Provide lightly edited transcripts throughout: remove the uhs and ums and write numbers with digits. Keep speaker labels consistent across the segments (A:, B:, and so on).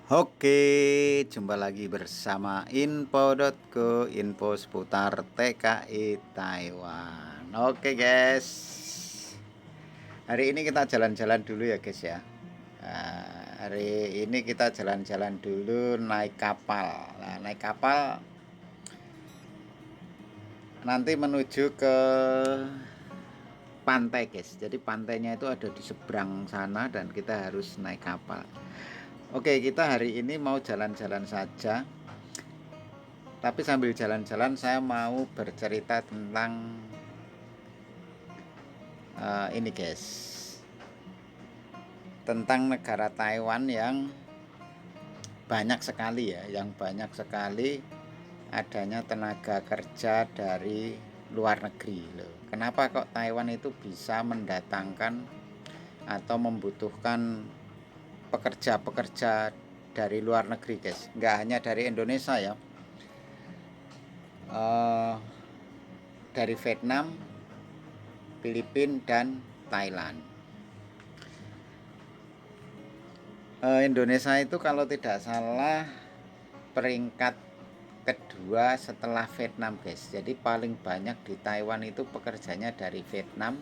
A: Oke, jumpa lagi bersama info.co, info seputar TKI Taiwan. Oke guys, hari ini kita jalan-jalan dulu ya guys ya. Hari ini kita jalan-jalan dulu naik kapal. Nah, naik kapal nanti menuju ke pantai guys. Jadi pantainya itu ada di seberang sana dan kita harus naik kapal. Oke, kita hari ini mau jalan-jalan saja. Tapi sambil jalan-jalan saya mau bercerita tentang ini guys, tentang negara Taiwan yang banyak sekali ya, yang banyak sekali adanya tenaga kerja dari luar negeri loh. Kenapa kok Taiwan itu bisa mendatangkan atau membutuhkan pekerja-pekerja dari luar negeri guys, nggak hanya dari Indonesia ya, dari Vietnam, Filipina dan Thailand. Indonesia itu kalau tidak salah peringkat kedua setelah Vietnam guys. Jadi paling banyak di Taiwan itu pekerjanya dari Vietnam,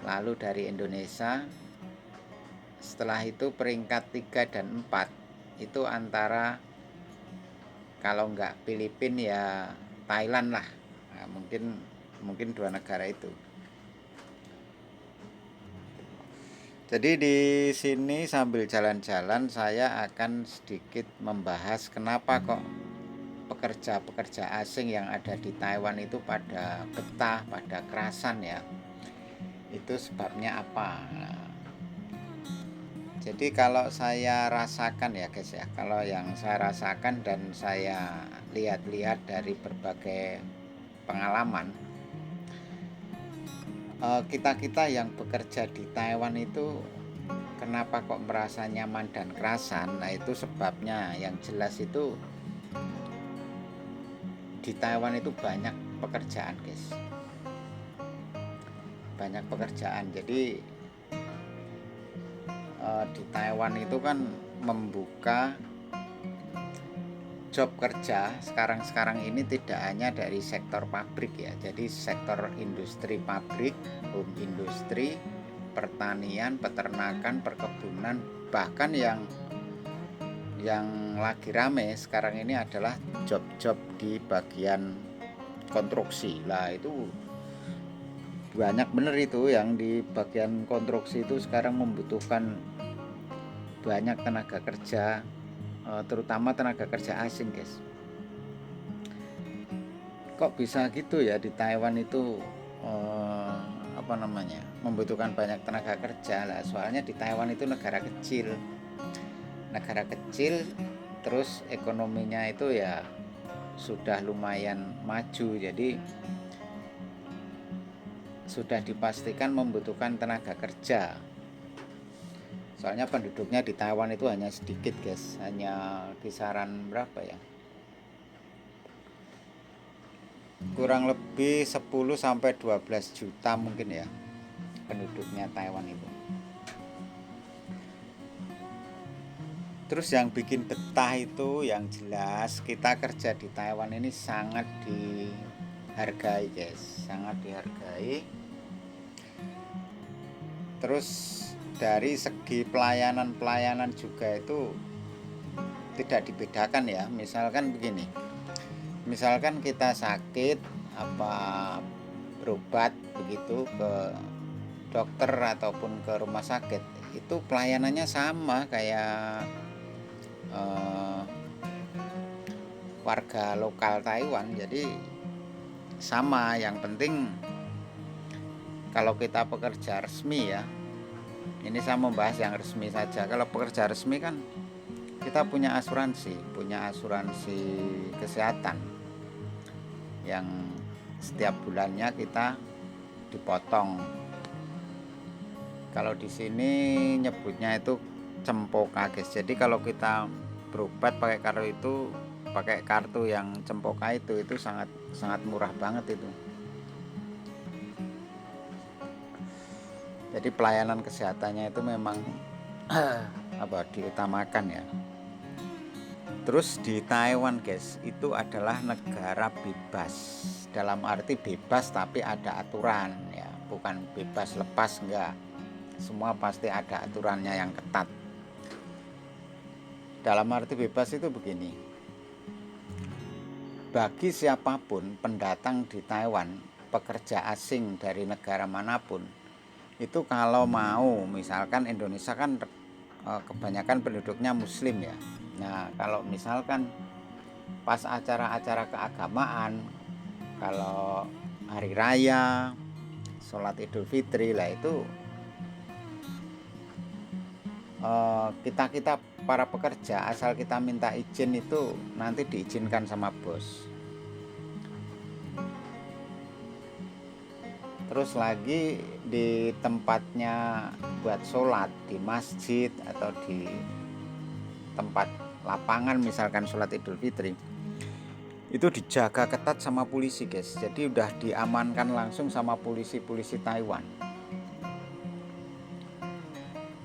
A: lalu dari Indonesia. Setelah itu peringkat 3 dan 4 itu antara kalau nggak Filipina ya Thailand lah. Nah, mungkin dua negara itu. Jadi di sini sambil jalan-jalan saya akan sedikit membahas kenapa kok pekerja-pekerja asing yang ada di Taiwan itu pada betah, pada kerasan ya. Itu sebabnya apa? Nah, jadi kalau saya rasakan ya guys ya, kalau yang saya rasakan dan saya lihat-lihat dari berbagai pengalaman, kita-kita yang bekerja di Taiwan itu kenapa kok merasa nyaman dan kerasan? Nah, itu sebabnya yang jelas itu di Taiwan itu banyak pekerjaan, guys. Banyak pekerjaan. Jadi di Taiwan itu kan membuka job kerja sekarang ini tidak hanya dari sektor pabrik ya. Jadi sektor industri pabrik, home industri, pertanian, peternakan, perkebunan, bahkan yang lagi rame sekarang ini adalah job-job di bagian konstruksi lah. Itu banyak bener itu yang di bagian konstruksi itu sekarang membutuhkan banyak tenaga kerja, terutama tenaga kerja asing guys. Kok bisa gitu ya di Taiwan itu apa namanya membutuhkan banyak tenaga kerja lah, soalnya di Taiwan itu negara kecil, terus ekonominya itu ya sudah lumayan maju, jadi sudah dipastikan membutuhkan tenaga kerja. Soalnya penduduknya di Taiwan itu hanya sedikit guys, hanya kisaran berapa ya, kurang lebih 10 sampai 12 juta mungkin ya penduduknya Taiwan itu. Terus yang bikin betah itu yang jelas kita kerja di Taiwan ini sangat dihargai guys, sangat dihargai. Terus dari segi pelayanan juga itu tidak dibedakan ya. Misalkan begini, misalkan kita sakit apa berobat begitu ke dokter ataupun ke rumah sakit, itu pelayanannya sama kayak warga lokal Taiwan. Jadi sama, yang penting kalau kita pekerja resmi ya, ini saya membahas yang resmi saja. Kalau pekerja resmi kan kita punya asuransi kesehatan yang setiap bulannya kita dipotong. Kalau di sini nyebutnya itu Cempoka guys. Jadi kalau kita berobat pakai kartu yang Cempoka itu sangat sangat murah banget itu. Jadi pelayanan kesehatannya itu memang apa diutamakan ya. Terus di Taiwan guys, itu adalah negara bebas. Dalam arti bebas tapi ada aturan ya, bukan bebas lepas, enggak. Semua pasti ada aturannya yang ketat. Dalam arti bebas itu begini, bagi siapapun pendatang di Taiwan, pekerja asing dari negara manapun, itu kalau mau, misalkan Indonesia kan kebanyakan penduduknya muslim ya. Nah kalau misalkan pas acara-acara keagamaan, kalau hari raya, sholat Idul Fitri lah, itu kita para pekerja asal kita minta izin itu nanti diizinkan sama bos. Terus lagi di tempatnya buat sholat, di masjid atau di tempat lapangan misalkan sholat Idul Fitri, itu dijaga ketat sama polisi guys. Jadi udah diamankan langsung sama polisi-polisi Taiwan.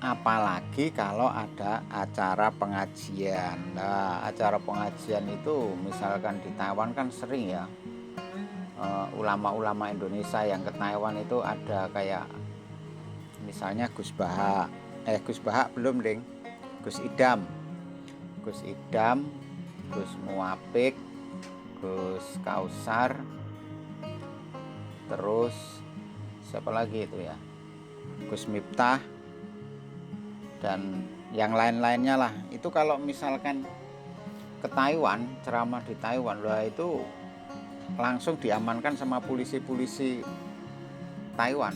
A: Apalagi kalau ada acara pengajian. Nah acara pengajian itu misalkan di Taiwan kan sering ya, ulama-ulama Indonesia yang ke Taiwan itu ada kayak misalnya Gus Baha belum ding, Gus Idam, Gus Muapik, Gus Kausar, terus siapa lagi itu ya, Gus Miftah, dan yang lain-lainnya lah. Itu kalau misalkan ke Taiwan, ceramah di Taiwan, lah itu langsung diamankan sama polisi-polisi Taiwan.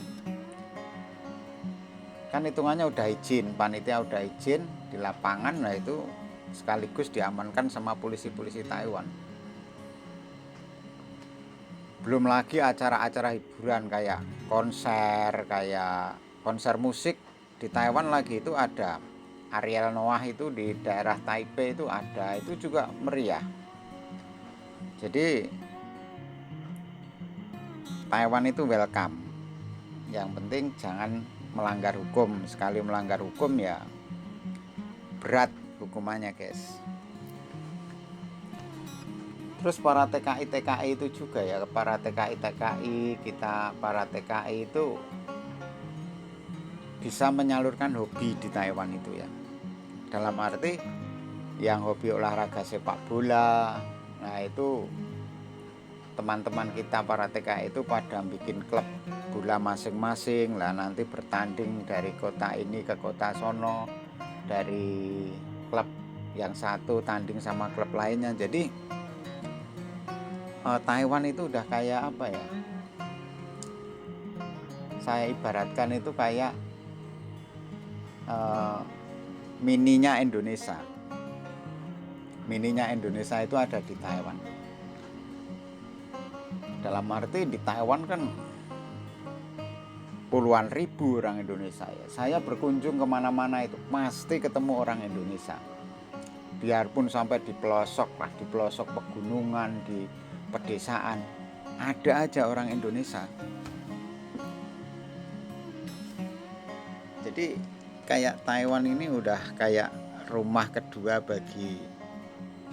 A: Kan hitungannya udah izin, panitia udah izin di lapangan, lah itu sekaligus diamankan sama polisi-polisi Taiwan. Belum lagi acara-acara hiburan kayak konser musik di Taiwan lagi itu ada. Ariel Noah itu di daerah Taipei itu ada, itu juga meriah. Jadi Taiwan itu welcome. Yang penting jangan melanggar hukum. Sekali melanggar hukum ya berat hukumannya guys. Terus para TKI itu juga ya, para TKI kita, para TKI itu bisa menyalurkan hobi di Taiwan itu ya. Dalam arti yang hobi olahraga sepak bola, nah itu teman-teman kita para TKI itu pada bikin klub bola masing-masing lah, nanti bertanding dari kota ini ke kota sono, dari klub yang satu tanding sama klub lainnya. Jadi Taiwan itu udah kayak apa ya, saya ibaratkan itu kayak mininya Indonesia. Mininya Indonesia itu ada di Taiwan. Dalam arti di Taiwan kan puluhan ribu orang Indonesia ya. Saya berkunjung kemana-mana itu pasti ketemu orang Indonesia. Biarpun sampai di pelosok pegunungan, di pedesaan, ada aja orang Indonesia. Jadi kayak Taiwan ini udah kayak rumah kedua bagi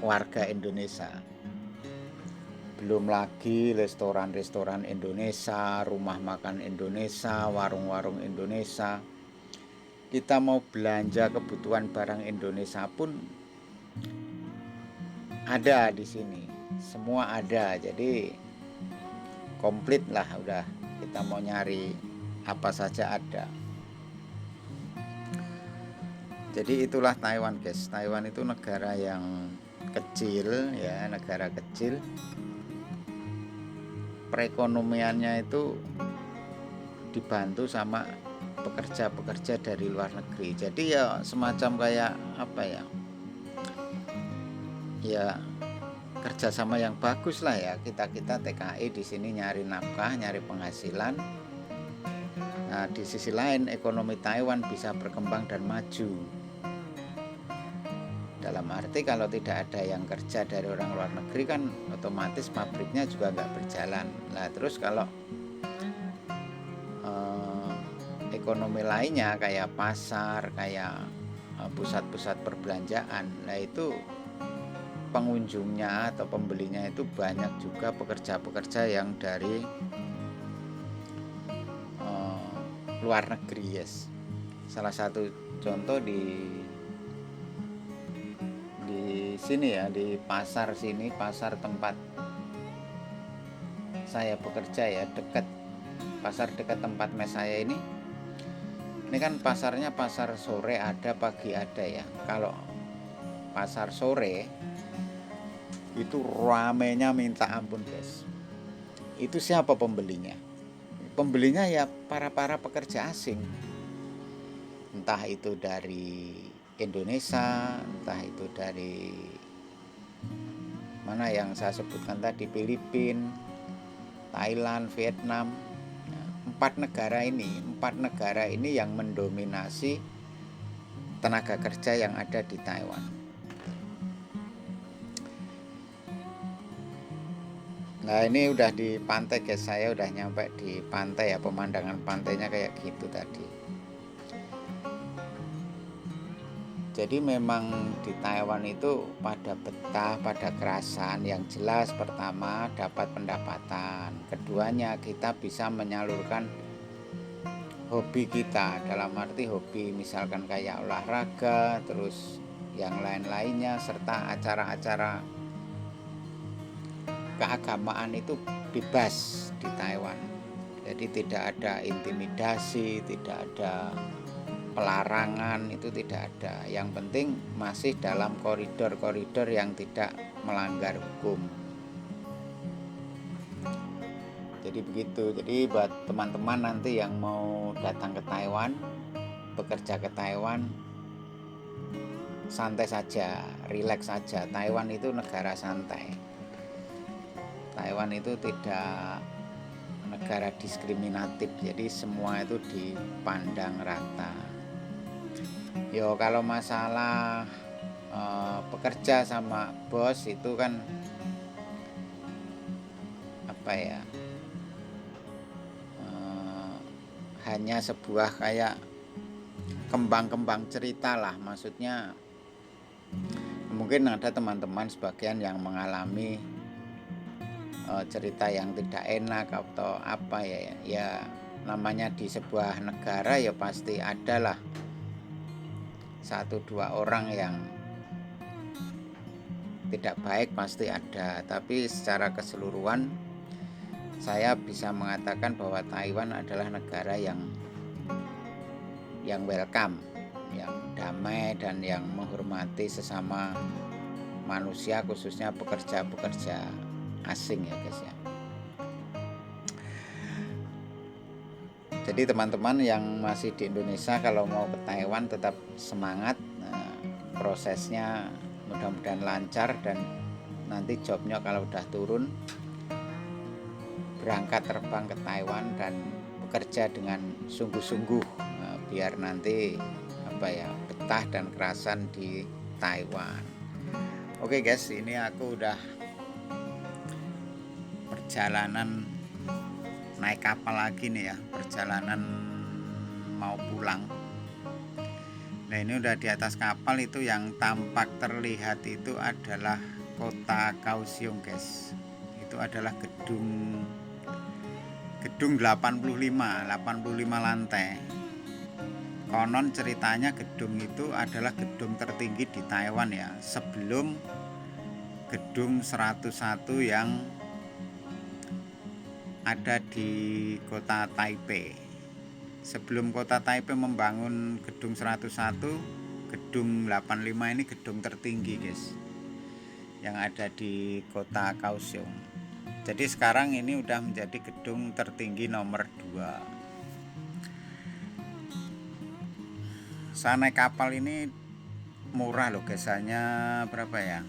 A: warga Indonesia. Belum lagi restoran-restoran Indonesia, rumah makan Indonesia, warung-warung Indonesia. Kita mau belanja kebutuhan barang Indonesia pun ada di sini. Semua ada. Jadi komplit lah udah. Kita mau nyari apa saja ada. Jadi itulah Taiwan guys. Taiwan itu negara yang kecil ya, negara kecil. Perekonomiannya itu dibantu sama pekerja-pekerja dari luar negeri. Jadi ya semacam kayak apa ya, ya kerjasama yang bagus lah ya. Kita TKI di sini nyari nafkah, nyari penghasilan. Nah di sisi lain ekonomi Taiwan bisa berkembang dan maju. Dalam arti kalau tidak ada yang kerja dari orang luar negeri kan otomatis pabriknya juga nggak berjalan. Nah terus kalau ekonomi lainnya kayak pasar, kayak pusat-pusat perbelanjaan, nah itu pengunjungnya atau pembelinya itu banyak juga pekerja-pekerja yang dari luar negeri, yes. Salah satu contoh di sini ya, di pasar sini, pasar tempat saya bekerja ya, pasar dekat tempat mes saya ini kan pasarnya pasar sore ada, pagi ada ya. Kalau pasar sore itu ramenya minta ampun, guys. Itu siapa pembelinya? Pembelinya ya para pekerja asing, entah itu dari Indonesia, entah itu dari mana yang saya sebutkan tadi, Filipina, Thailand, Vietnam. Empat negara ini yang mendominasi tenaga kerja yang ada di Taiwan. Nah, ini udah di pantai, guys. Saya udah nyampe di pantai ya, pemandangan pantainya kayak gitu tadi. Jadi memang di Taiwan itu pada betah, pada kerasan. Yang jelas pertama dapat pendapatan, keduanya kita bisa menyalurkan hobi kita, dalam arti hobi misalkan kayak olahraga, terus yang lain-lainnya, serta acara-acara keagamaan itu bebas di Taiwan. Jadi tidak ada intimidasi, tidak ada pelarangan, itu tidak ada. Yang penting masih dalam koridor-koridor yang tidak melanggar hukum. Jadi begitu. Jadi buat teman-teman nanti yang mau datang ke Taiwan, bekerja ke Taiwan, santai saja, rileks saja. Taiwan itu negara santai. Taiwan itu tidak negara diskriminatif, jadi semua itu dipandang rata. Yo, kalau masalah pekerja sama bos itu kan apa ya, hanya sebuah kayak kembang-kembang cerita lah. Maksudnya mungkin ada teman-teman sebagian yang mengalami cerita yang tidak enak atau apa ya namanya di sebuah negara ya pasti adalah 1-2 orang yang tidak baik, pasti ada. Tapi secara keseluruhan saya bisa mengatakan bahwa Taiwan adalah negara yang welcome, yang damai dan yang menghormati sesama manusia, khususnya pekerja-pekerja asing ya, guys ya. Jadi teman-teman yang masih di Indonesia kalau mau ke Taiwan tetap semangat. Nah, prosesnya mudah-mudahan lancar dan nanti jobnya kalau udah turun berangkat terbang ke Taiwan dan bekerja dengan sungguh-sungguh, biar nanti betah dan kerasan di Taiwan. Oke guys, ini aku udah perjalanan naik kapal lagi nih ya, perjalanan mau pulang. Nah, ini udah di atas kapal. Itu yang tampak terlihat itu adalah kota Kaohsiung, guys. Itu adalah gedung 85 lantai. Konon ceritanya gedung itu adalah gedung tertinggi di Taiwan ya, sebelum gedung 101 yang ada di kota Taipei. Sebelum kota Taipei membangun gedung 101, gedung 85 ini gedung tertinggi, guys, yang ada di kota Kaohsiung. Jadi sekarang ini udah menjadi gedung tertinggi nomor 2. Saya naik kapal ini murah loh, biasanya berapa ya,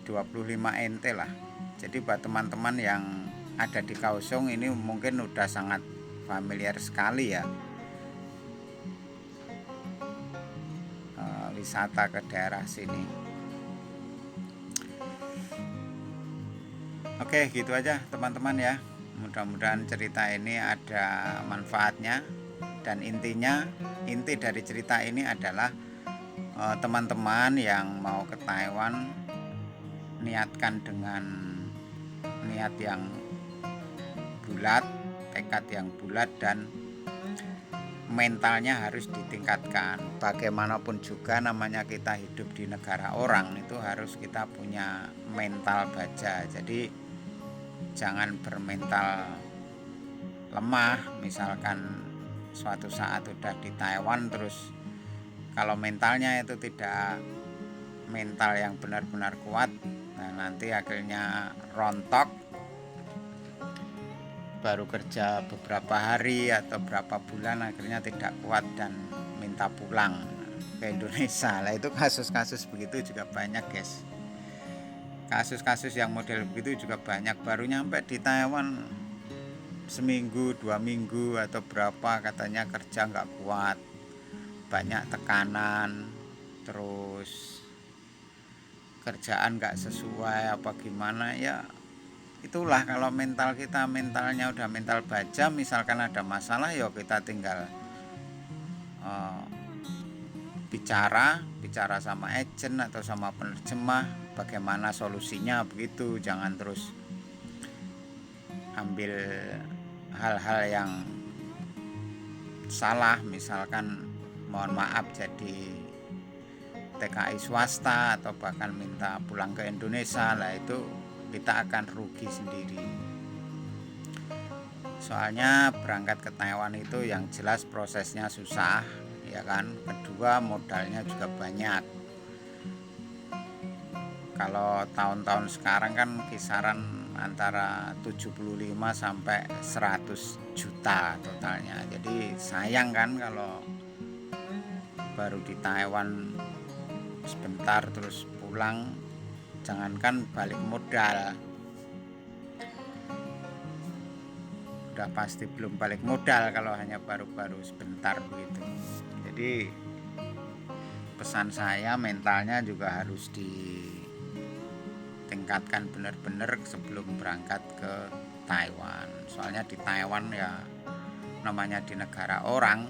A: 25 NT lah. Jadi buat teman-teman yang ada di Kaohsiung ini mungkin udah sangat familiar sekali ya, wisata ke daerah sini. Oke, gitu aja teman-teman ya. Mudah-mudahan cerita ini ada manfaatnya, dan inti dari cerita ini adalah teman-teman yang mau ke Taiwan, niatkan dengan niat yang bulat, tekad yang bulat, dan mentalnya harus ditingkatkan. Bagaimanapun juga namanya kita hidup di negara orang, itu harus kita punya mental baja. Jadi jangan bermental lemah. Misalkan suatu saat udah di Taiwan, terus kalau mentalnya itu tidak mental yang benar-benar kuat, nah nanti akhirnya rontok, baru kerja beberapa hari atau berapa bulan akhirnya tidak kuat dan minta pulang ke Indonesia. Lah itu kasus-kasus begitu juga banyak, guys. Kasus-kasus yang model begitu juga banyak. Baru nyampe di Taiwan seminggu, 2 minggu atau berapa, katanya kerja nggak kuat, banyak tekanan, terus kerjaan nggak sesuai apa gimana. Ya itulah, kalau mental kita mentalnya udah mental baja, misalkan ada masalah ya kita tinggal bicara sama agent atau sama penerjemah bagaimana solusinya, begitu. Jangan terus ambil hal-hal yang salah, misalkan mohon maaf jadi TKI swasta atau bahkan minta pulang ke Indonesia. Lah itu kita akan rugi sendiri. Soalnya berangkat ke Taiwan itu yang jelas prosesnya susah, ya kan. Kedua, modalnya juga banyak. Kalau tahun-tahun sekarang kan kisaran antara 75 sampai 100 juta totalnya. Jadi sayang kan kalau baru di Taiwan sebentar terus pulang, jangankan balik modal, udah pasti belum balik modal kalau hanya baru-baru sebentar begitu. Jadi pesan saya, mentalnya juga harus ditingkatkan benar-benar sebelum berangkat ke Taiwan. Soalnya di Taiwan ya namanya di negara orang,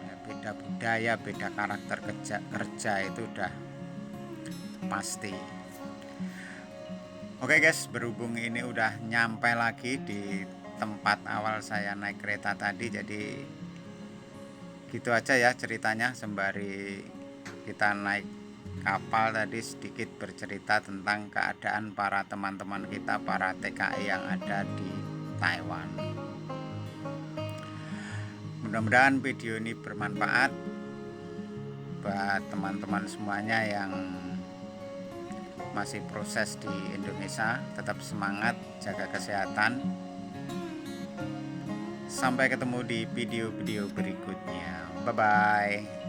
A: ya beda budaya, beda karakter kerja itu udah pasti. Oke guys, berhubung ini udah nyampe lagi di tempat awal saya naik kereta tadi, jadi gitu aja ya ceritanya. Sembari kita naik kapal tadi, sedikit bercerita tentang keadaan para teman-teman kita, para TKI yang ada di Taiwan. Mudah-mudahan video ini bermanfaat buat teman-teman semuanya yang masih proses di Indonesia. Tetap semangat, jaga kesehatan. Sampai ketemu di video-video berikutnya. Bye-bye.